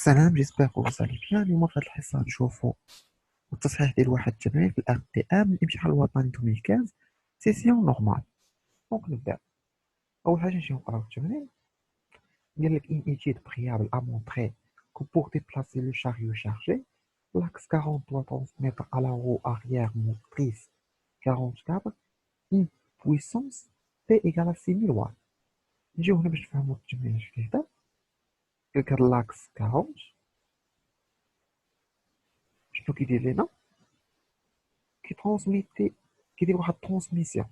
Salam, j'espère que vous allez bien. اليوم في هذه الحصة نشوفوا التصحيح ديال واحد التمرين في الأخ دي أم الامتحان الوطني 2015 سيسيون نورمال. دونك نبداو. أول حاجة نمشيو نقراو التمرين. قال لك une étude préalable a montré que pour déplacer le chariot chargé, l'axe 40 doit transmettre à la roue arrière motrice 44 une puissance P égale à 6000 watts. نجيو هنا باش نفهمو التمرين اش كيهضر. قال لك هاد لاكس 40 شنو كيدير لينا؟ كيترونسميتي، كيدير واحد الترانسميسيون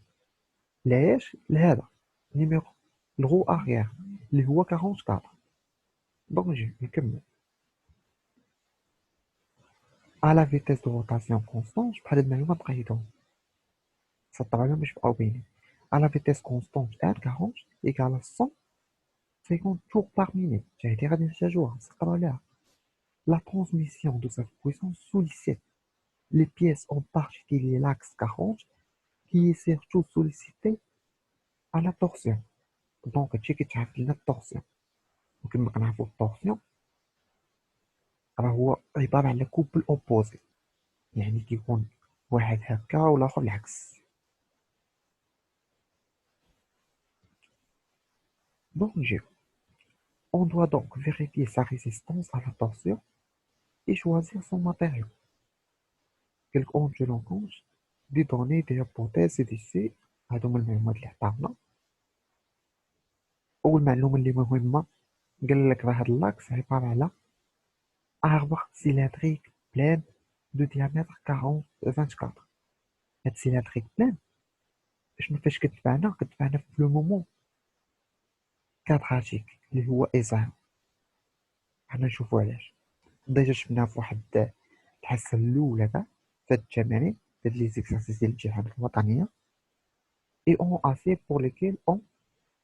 لعيش لهذا نيميرو الغو اغيير اللي هو 44. دونك نجي نكمل على فيتيس دو روتاسيون كونستانت. بحال هاد المعلومات نقيدهم سطر عليهم باش يبقاو باينين. على فيتيس كونستانت ان 40 ايكال 150 tours par minute. هادي غادي نحتاجوها نسطرو عليها. La transmission de cette puissance sollicite les pièces en particulier l'axe 40 qui est surtout sollicité à la torsion. دونك هادشي كيتعرف لنا التورسيون، وكما كنعرفو التورسيون راه هو عبارة على كوبل اوبوزي، يعني كيكون واحد هكا والاخر العكس. دونك نجيو on doit donc vérifier sa résistance à la torsion et choisir son matériau. قالك on tient compte des données des hypothèses et d'essais. هادو هما المعلومات اللي عطاونا. اول معلومة اللي مهمة قالك راه هاد اللاكس عبارة على arbre cylindrique plein de diamètre 24. هاد cylindrique plein شنو فاش كتبعنا في لو مومون كادغاتيك اللي هو إزاحة. حنا نشوفو علاش ديجا شفناه في واحد الحصة الأولى كاع في هاد التمارين في هاد لي زيكزارسيس ديال الامتحانات الوطنية. et ont assez pour lesquels on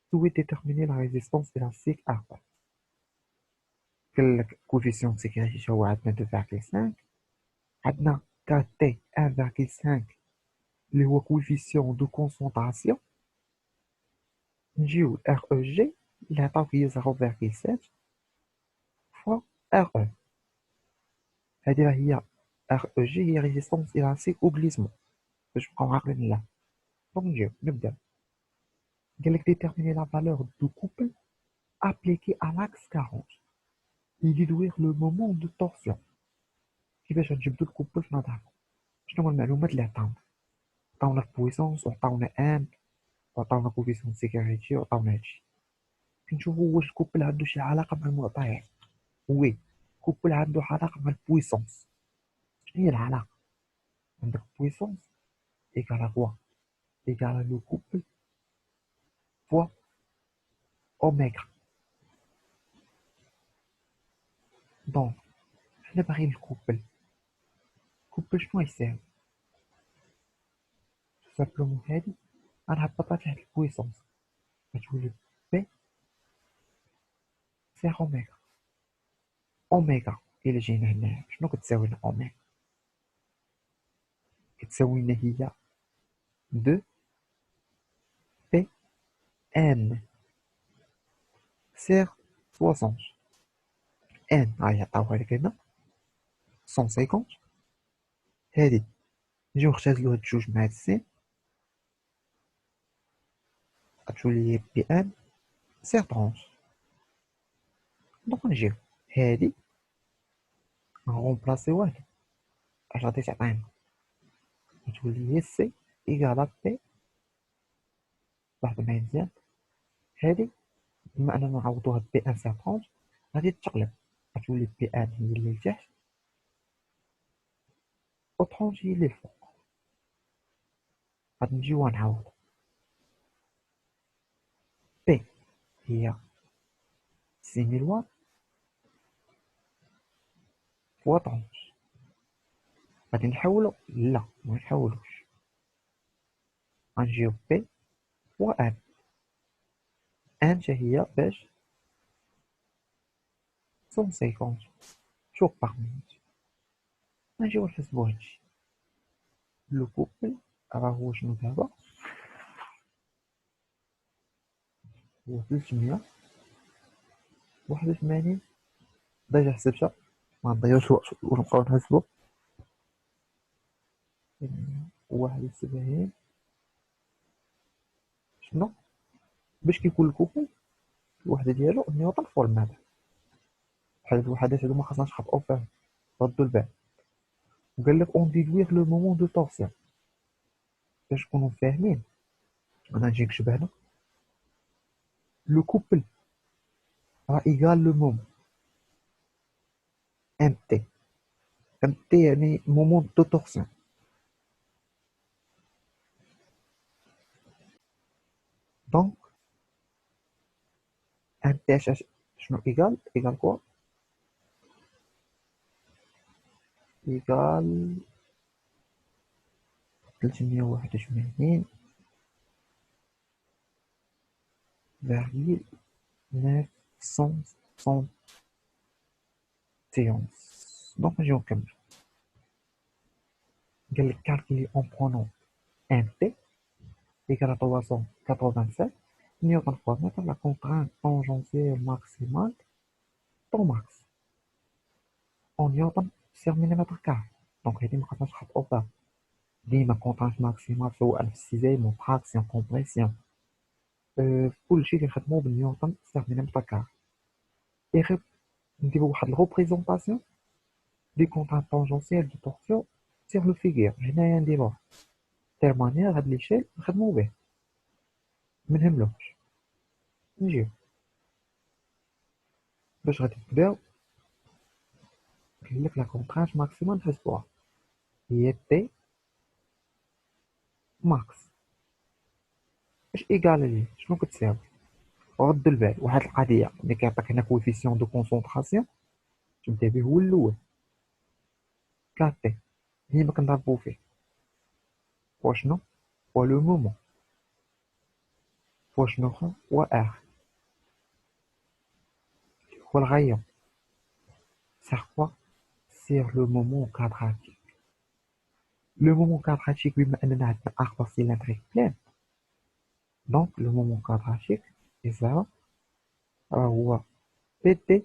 souhaite déterminer la résistance élastique R. قالك coefficient de sécurité هو عندنا 2.5، عندنا KT 1.5 اللي هو coefficient de concentration. نجيو REG اللي عطاوك هي 0.7 fois RE. هادي راه هي REG هي ريزيستونس élastique au glissement باش نبقاو عاقلين لها. دونك نجيو نبدا. قالك déterminer la valeur du couple appliqué à l'axe 40 et déduire le moment de torsion. كيفاش نجبدو الكوبل في نظركم؟ شنو هما المعلومات اللي عطاونا البويسونس وعطاونا ان وعطاونا كوفيسيون سيكوريتي وعطاونا هادشي. كنشوفو واش الكوبل عنده شي علاقة مع المعطيات. وي الكوبل عنده علاقة مع البويسونس. شنو هي العلاقة؟ عندك بويسونس إيكال كوا إيكال لو كوبل فوا أوميغا. دونك حنا باغيين الكوبل شنو يساوي؟ سامبلومون هادي غنهبطها تحت البويسونس غتولي بي سي أوميغا. أوميغا إلا جينا هنايا شنو كتساوي لنا أوميغا؟ كتساوي لنا هي دو بي ان سيغ 60. ان هاهي عطاوها لك هنا 150. هادي نجيو نختزلو هاد الجوج مع هاد السين غتولي هي بي ان سيغ 30. دونك نجيو هادي نغومبلاسيو هادي اش غادي تعطينا؟ غتولي هي سي إيكالا بي. لاحظوا معايا مزيان هادي بما اننا نعوضوها بي ان سيغ 30 غادي تقلب غتولي بي ان هي اللي لتحت و 30 هي اللي الفوق. غادي نجيو نعوضو بي هي 6000 واط فوا 30. غادي نحولو؟ لا منحولوش، غنجيو بي فوا ان. ان تا هي باش 150 شوف باغ مينوت. غنجيو نحسبو هادشي. لو كوبل راه هو شنو دابا؟ هو 381 ديجا حسبتها، ما نضيعوش الوقت ونبقاو نحسبو. 71 شنو باش كيكون الكوكو الوحده ديالو نيوتن فوق الماده، بحال هاد الوحدات هادو ما خاصناش نخطئو فيهم، ردوا البال. وقال لك اون ديدوير لو مومون دو تورسيون، باش نكونوا فاهمين انا نجي نكتب هنا لو كوبل راه ايكال لو مومون ام تي. ام تي يعني مومون دو تورسيون. دونك ام تي شنو ايكال كوا؟ ايكال 381 فاغيل 971. دونك نجيو نكمل. قال لك calculer en prenant un T égale à 387 newton par mètre la contrainte tangentielle maximale طون max en newton sur millimètre carré. دونك هادي مخاصناش نخطئو فيها، ديما contrainte maximale سواء في السيزيم و traction compression كلشي كنخدمو بالنيوتن sur millimètre carré. et غير نديرو واحد الريبريزونطاسيون دي contraintes tangentielles de torsion sur le figure. هنايا نديروها تير مانيير هاد ليشيل نخدمو به منهملوش. نجيو باش غادي نبداو. قال لك لا كونترانت ماكسيمال نحسبوها هي تي ماكس. اش ايكال ليه؟ شنو كتساوي؟ رد البال واحد القضيه ملي كيعطيك هنا كويفيسيون دو كونسونطراسيون تبدا به هو الاول كاتي، هي ما كنضربو فيه فوا شنو؟ فوا لو مومون فوا شنو اخر هو ار هو الغيون سيغ كوا سيغ لو مومون كادراتيك. لو مومون كادراتيك بما اننا عندنا اربع سيلندريك بلان دونك لو مومون كادراتيك إذا هو بي تي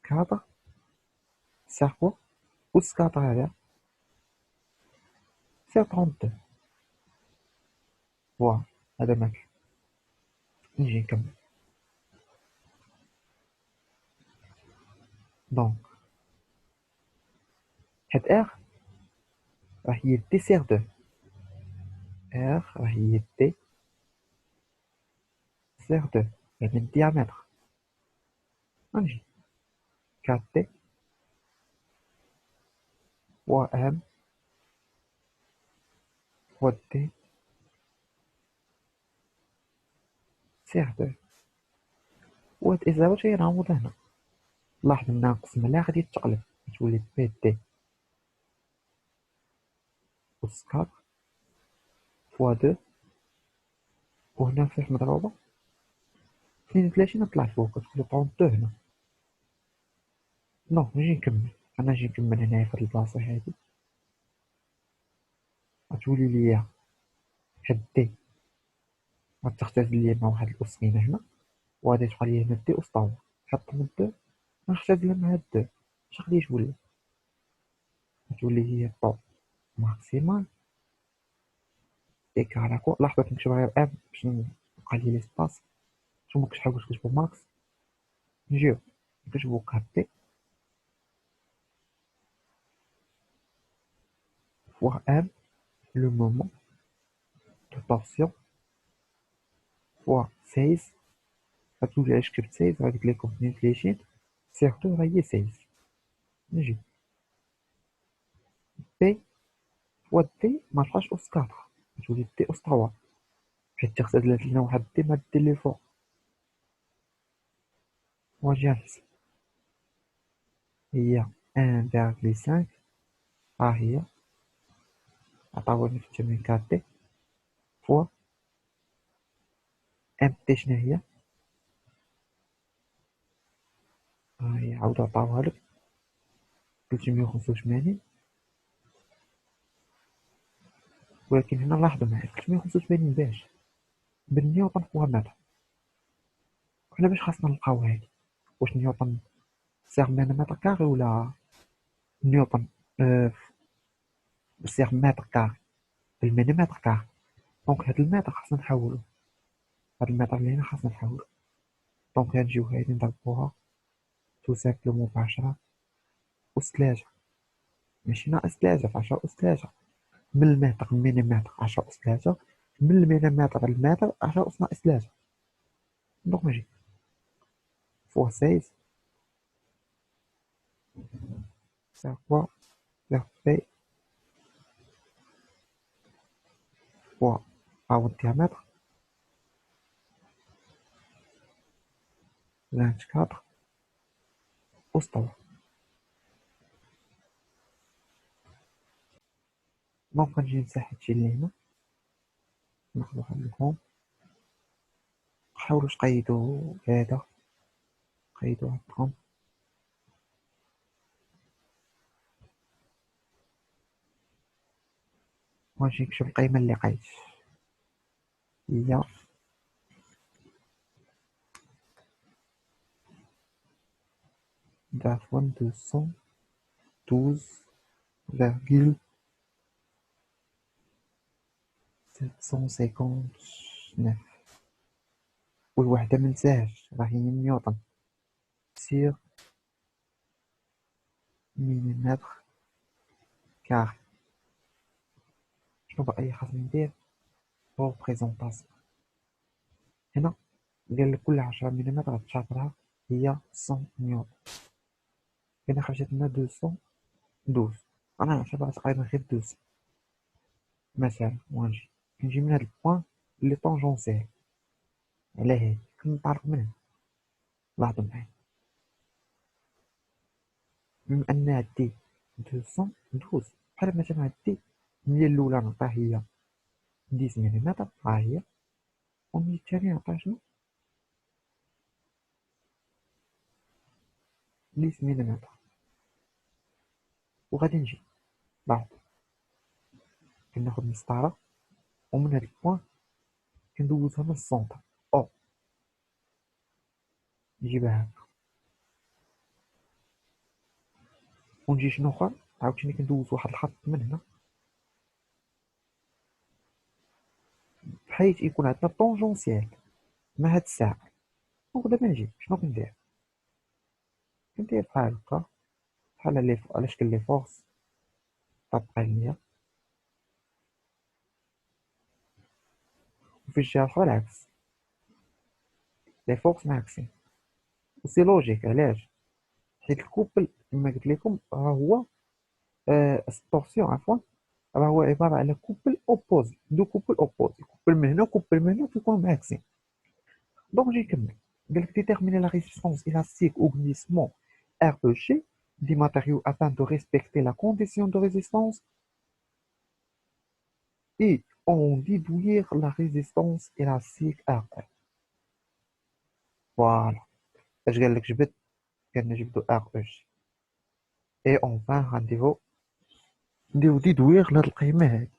كادر سيغ كوا أس كادر هذا سيغ 32. فوالا هذا ماكل. نجي نكمل. دونك هاد ار راه هي تي سيغ دو، ار راه هي تي سيغ دو يعني الديامتر. غنجي 4 تي فوا ام فوا تي سيغ دو. وهاد الإزاوات هي نعوض هنا. لاحظ الناقص ملا غادي تقلب تولي بي تي أس 4 فوا دو، وهنا فيه مضروبة 32 طلعت فوق كتولي 32 هنا. نو نجي نكمل، أنا نجي نكمل هنايا فهاد البلاصة هادي غتولي ليا هاد تي غتختزل ليا مع واحد الأسقينة هنا، وغادي تبقى ليا هنا تي أس طاولة. نحط من دو نختزلها مع هاد دو اش غادي تولي؟ غتولي هي طو ماكسيمال إيكال على كوا. لاحظوا كنكتب غير ام باش نبقى لي ليسباس، نتوما كتحاولوا تكتبوا ماكس. نجيو نكتبوا 4 تي فوا ام لو مومون دو طورسيون فوا 16. غتولي علاش كتبت 16 غادي قلت لكم 32 سيغتو راه هي 16. نجي تي فوا تي ما تبقاش أس 4 غتولي تي أس 3 حيت تختزلت لنا واحد تي مع تي اللي فوق. واجي نحسب هي 1.5 ها هي عطاوني في التمرين 4 تي فوا ام تي شنو هي؟ ها هي عاود عطاوها لك 385. ولكن هنا لاحظوا معايا 385 باش بالنيوتن فوا متر حنا باش خاصنا نلقاو هادي، واش نيوطن سيغ متر كاري ولا نيوطن آه سيغ متر كاري بالمليمتر كاري. دونك هاد المتر خاصنا نحولو، هاد المتر اللي هنا خاصنا نحولو. دونك غنجيو هادي نضربوها تو سامبلومون ب10 أس 3، ماشي ناقص 3 في 10 أس 3، من المتر مليمتر 10 أس 3، من المليمتر المتر 10 أس ناقص 3. دونك نجي فوا 16 c'est quoi fait fois au diamètre 24 أس 3. دونك غنجي نمسح هادشي اللي هنا، ناخدو واحد الهوم، حاولوا تقيدوا هذا، قيدوا هاد الهوم، وغنجي نكتب القيمة اللي قايت هي عفوا 212,759. والوحدة منساهاش راه هي نيوطن سير مليمتر كاري. شنو بقى خاصني ندير؟ ريبريزونطاسيون. هنا قال لك كل 10 مليمتر غتشاطرها هي 100 نيوتن. هنا خرجت لنا 212، انا نعتبرها تقريبا غير 200 مثلا. كنجي من هاد البوان اللي طونجونسيال على هادي، كنطلق من هنا. لاحظوا معايا بما ان هادي 212 بحال مثلا هادي المية الاولى نعطيها هي 10 مليمتر ها هي، والمية الثانية نعطيها شنو 10 مليمتر. وغادي نجي لاحظ كناخد مسطرة ومن هاد البوان كندوزها من السونتر او نجيبها هكا، ونجي شنو اخر عاوتاني كندوز واحد الخط من هنا بحيث يكون عندنا طونجونسيال مع هاد الساعة. دونك دابا نجي شنو كندير بحال هكا، بحال لي على شكل لي فورس طابقة ليا، وفي الجهة الأخرى العكس لي فورس معكسين. وسي لوجيك علاش؟ حيت الكوبل كما قلت لكم راه هو التورسيون عفوا راه هو عبارة على كوبل اوبوزي، دو كوبل اوبوزي، كوبل من هنا وكوبل من هنا كيكونوا معاكسين. دونك نجي نكمل، قالك déterminer la résistance élastique au glissement REG des matériaux afin de respecter la condition de résistance et en déduire la résistance élastique RR. فوالا اش قال لك جبد؟ قال نجبدو REG et enfin نديرو ديدوير لهاد القيمة هادي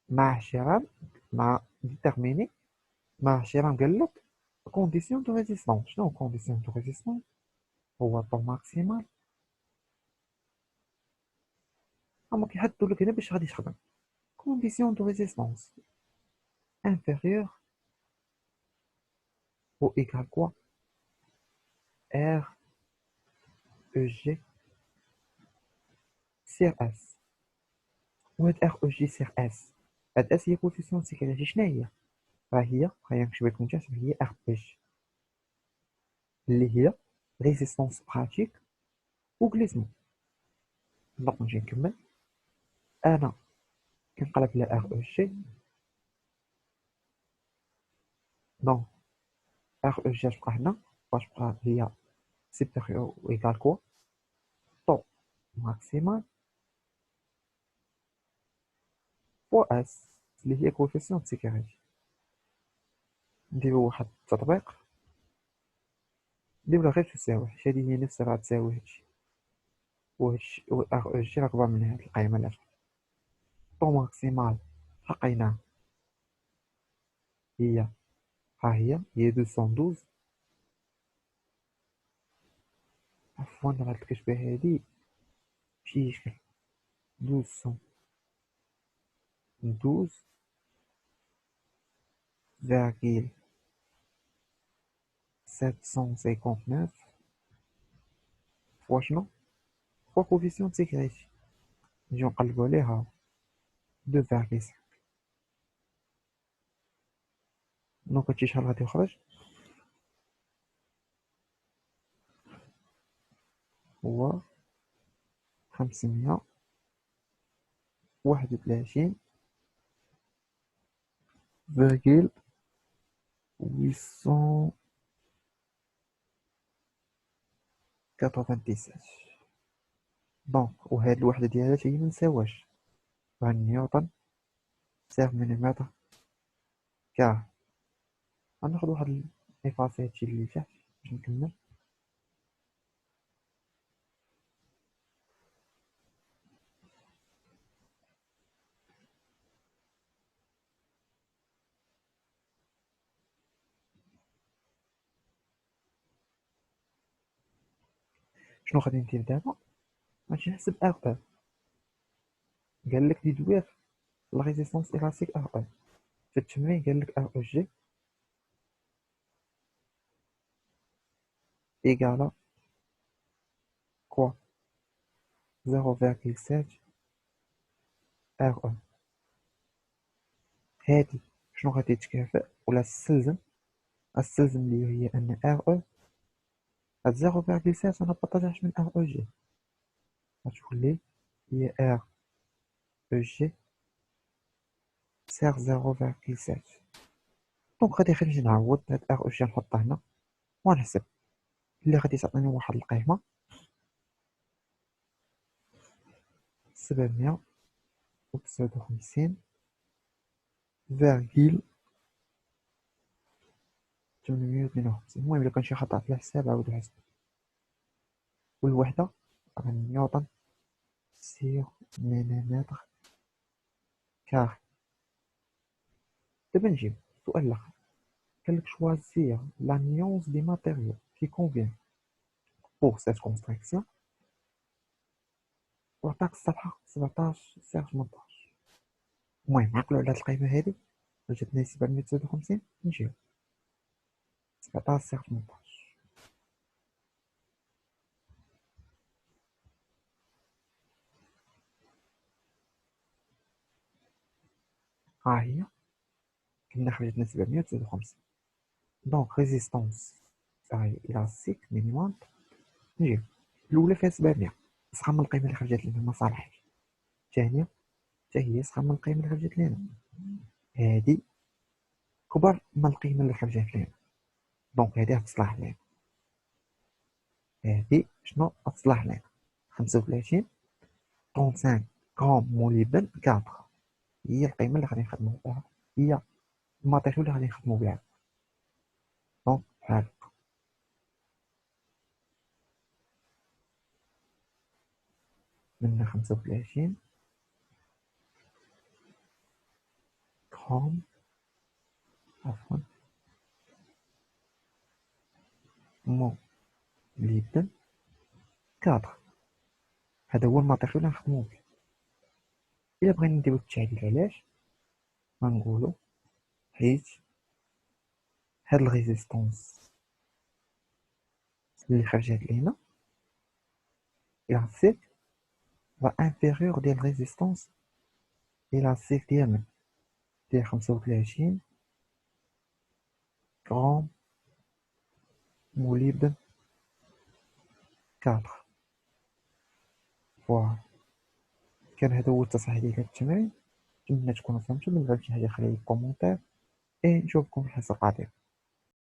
مع احترام، مع ديتيرميني مع احترام. قال لك كونديسيون دو ريزيستونس. شنو كونديسيون دو ريزيستونس؟ هو طو ماكسيمال. هما كيحددو لك هنا باش غادي تخدم condition de résistance inférieure ou égale quoi R E G sur S. وهاد R E G sur S، هاد S هي كوفيسيون سيكريتي. شنو هي؟ راه هي خلينا نكتب لكم تحت، هي R E G اللي هي ريزيستونس براتيك و غليسمون. دونك نجي نكمل، انا كنقلب على R E G. دونك R E G تبقى هنا، باش تبقى هي سيبيريور و égale كوا طو ماكسيمال فوا اس اللي هي كوفيسيون سيكريتي. نديرو واحد التطبيق، نديرو غير تساوي، حيت هادي هي نفسها راه تساوي هادشي، وهادشي و ار او جي راه كبر من هاد القيمة اللي فوق. طو ماكسيمال لقيناه هي ها هي 212. عفوا راه الكتبة هادي ماشي شكل. 212 فاغيل 759 فوا شنو؟ فوا كوفيسيون سيكريتي. نجيو نقلبو عليها 2,5. دونك هادشي شحال غادي يخرج؟ هو 531 فاغيل 897. دونك وهاد الوحدة ديالها هي منساواش، واحد نيوتن سيغ مليمتر كار. غناخد واحد نيفاسي هادشي اللي تحت باش نكمل. شنو غادي ندير دابا؟ غادي نحسب ار او. قالك ديدوير لا ريزيستونس إلاستيك ار او. في التمرين قالك ار او جي إيكالا كوا 0,7 ار او. هادي شنو غادي تكافئ ولا استلزم لي هي ان ار او هاد 0,7 انا بطلعش من ار او جي، غتولي هي ار او جي سيغ 0,7. دونك غادي غير نجي نعوض هاد ار او جي نحطها هنا ونحسب اللي غادي تعطيني واحد القيمة 759 فاغيل 852. المهم إلا كان شي خطأ في الحساب عاودو حسب. والوحدة راه نيوتن سيغ مليمتر كاري. دابا نجيب السؤال الآخر. قالك choisir la nuance des matériaux qui convient pour cette construction. وعطاك الصفحة 17 سيغ 18. المهم عقلو على هاد القيمة هادي جاتنا 759. نجيو 17 سيغ 18. ها هي كنا خرجتنا 759. دونك ريزيستونس تاعي إلاستيك مينيمال. نجيو الأولى فيها 700 صغر من القيمة اللي خرجت لنا ما صالحش. الثانية حتى هي صغر من القيمة اللي خرجت لنا. هادي كبر من القيمة اللي خرجت لنا، دونك هادي غتصلح لنا. هادي شنو غتصلح لنا؟ 35 35 غرام موليبدن 4 هي القيمة اللي غادي نخدمو بها، هي الماتيريال اللي غادي نخدمو بها. دونك بحال هكا من 35 غرام عفوا موليبدن 4. هذا هو الماتيريال اللي نخدمو به. إلا بغينا نديرو التعديل علاش غنقولو حيت هاد الريزيستونس اللي خرجت لينا إلاستيك راه انفيريور ديال الريزيستونس إلاستيك ديالنا ديال 35 غرام موليبدن 4. فوالا كان هذا هو التصحيح ديال هاد التمرين. نتمنى تكونوا فهمتوا. إلا فهمتي شي حاجة خلي لي كومونتير، نشوفكم في الحصة القادمة.